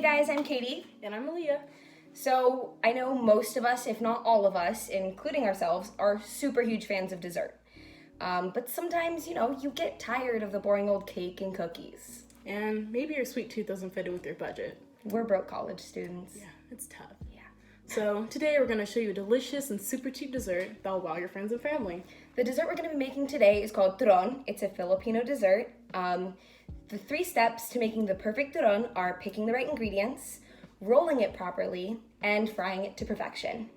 guys, I'm Caity. And I'm Aaliyah. So I know most of us, if not all of us, including ourselves, are super huge fans of dessert. But sometimes, you get tired of the boring old cake and cookies. And maybe your sweet tooth doesn't fit in with your budget. We're broke college students. Yeah, it's tough. Yeah. So today we're going to show you a delicious and super cheap dessert that'll wow your friends and family. The dessert we're going to be making today is called turon. It's a Filipino dessert. The 3 steps to making the perfect turon are picking the right ingredients, rolling it properly, and frying it to perfection.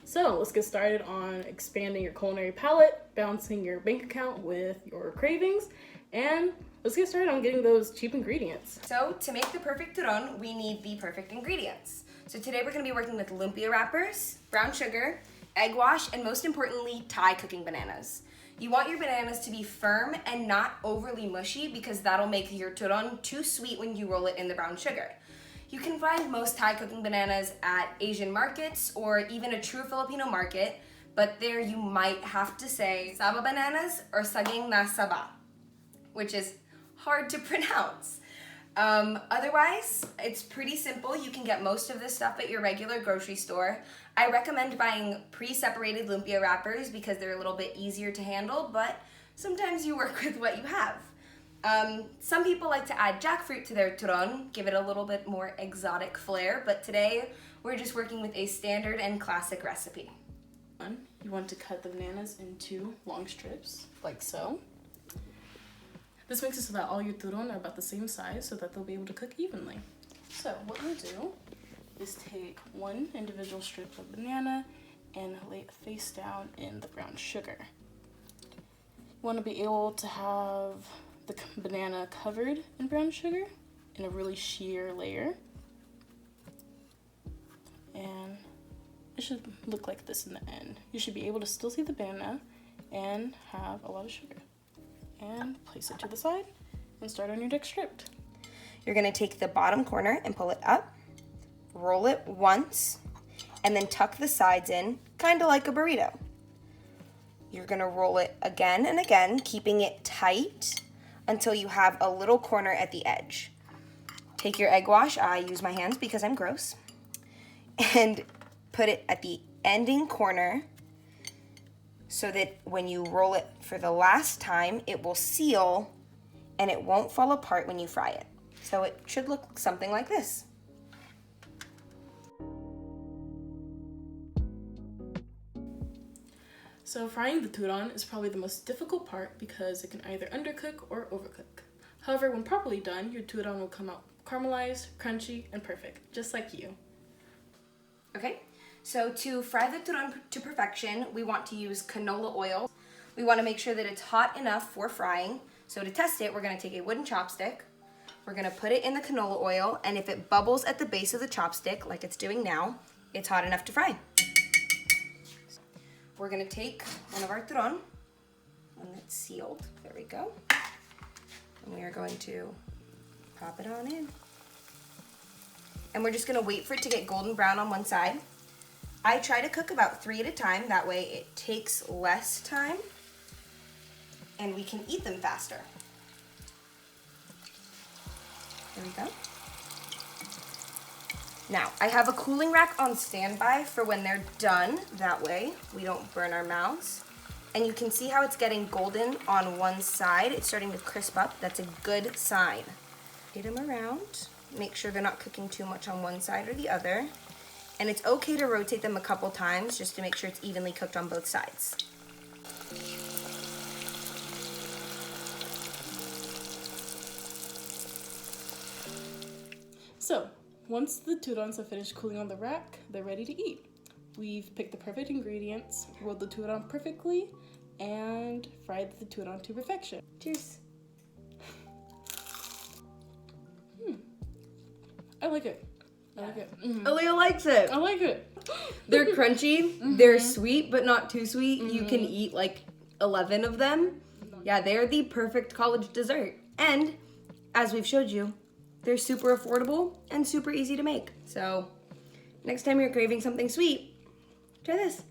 So let's get started on expanding your culinary palette, balancing your bank account with your cravings, and let's get started on getting those cheap ingredients. So to make the perfect turon, we need the perfect ingredients. So today we're going to be working with lumpia wrappers, brown sugar, egg wash, and most importantly, Thai cooking bananas. You want your bananas to be firm and not overly mushy because that'll make your turon too sweet when you roll it in the brown sugar. You can find most Thai cooking bananas at Asian markets or even a true Filipino market, but there you might have to say saba bananas or saging na saba, which is hard to pronounce. Otherwise, it's pretty simple. You can get most of this stuff at your regular grocery store. I recommend buying pre-separated lumpia wrappers because they're a little bit easier to handle, but sometimes you work with what you have. Some people like to add jackfruit to their turon, give it a little bit more exotic flair, but today we're just working with a standard and classic recipe. You want to cut the bananas into long strips, like so. This makes it so that all your turon are about the same size so that they'll be able to cook evenly. So what we'll do is take one individual strip of banana and lay it face down in the brown sugar. You want to be able to have the banana covered in brown sugar in a really sheer layer. And it should look like this in the end. You should be able to still see the banana and have a lot of sugar. And place it to the side and start on your next strip. You're going to take the bottom corner and pull it up, roll it once, and then tuck the sides in, kind of like a burrito. You're going to roll it again and again, keeping it tight until you have a little corner at the edge. Take your egg wash, I use my hands because I'm gross, and put it at the ending corner so that when you roll it for the last time, it will seal and it won't fall apart when you fry it. So it should look something like this. So frying the turon is probably the most difficult part because it can either undercook or overcook. However, when properly done, your turon will come out caramelized, crunchy, and perfect, just like you. Okay, so to fry the turon to perfection, we want to use canola oil. We want to make sure that it's hot enough for frying. So to test it, we're going to take a wooden chopstick. We're going to put it in the canola oil, and if it bubbles at the base of the chopstick, like it's doing now, it's hot enough to fry. We're going to take one of our turon, one that's sealed. There we go. And we are going to pop it on in. And we're just going to wait for it to get golden brown on one side. I try to cook about 3 at a time. That way it takes less time and we can eat them faster. There we go. Now, I have a cooling rack on standby for when they're done. That way we don't burn our mouths. And you can see how it's getting golden on one side. It's starting to crisp up. That's a good sign. Rotate them around. Make sure they're not cooking too much on one side or the other. And it's okay to rotate them a couple times just to make sure it's evenly cooked on both sides. So, once the turons have finished cooling on the rack, they're ready to eat. We've picked the perfect ingredients, rolled the turon perfectly, and fried the turon to perfection. Cheers. I like it. I like it. Mm-hmm. Aaliyah likes it. I like it. They're crunchy. They're sweet, but not too sweet. You can eat like 11 of them. Yeah, they're the perfect college dessert. And as we've showed you, they're super affordable and super easy to make. So next time you're craving something sweet, try this.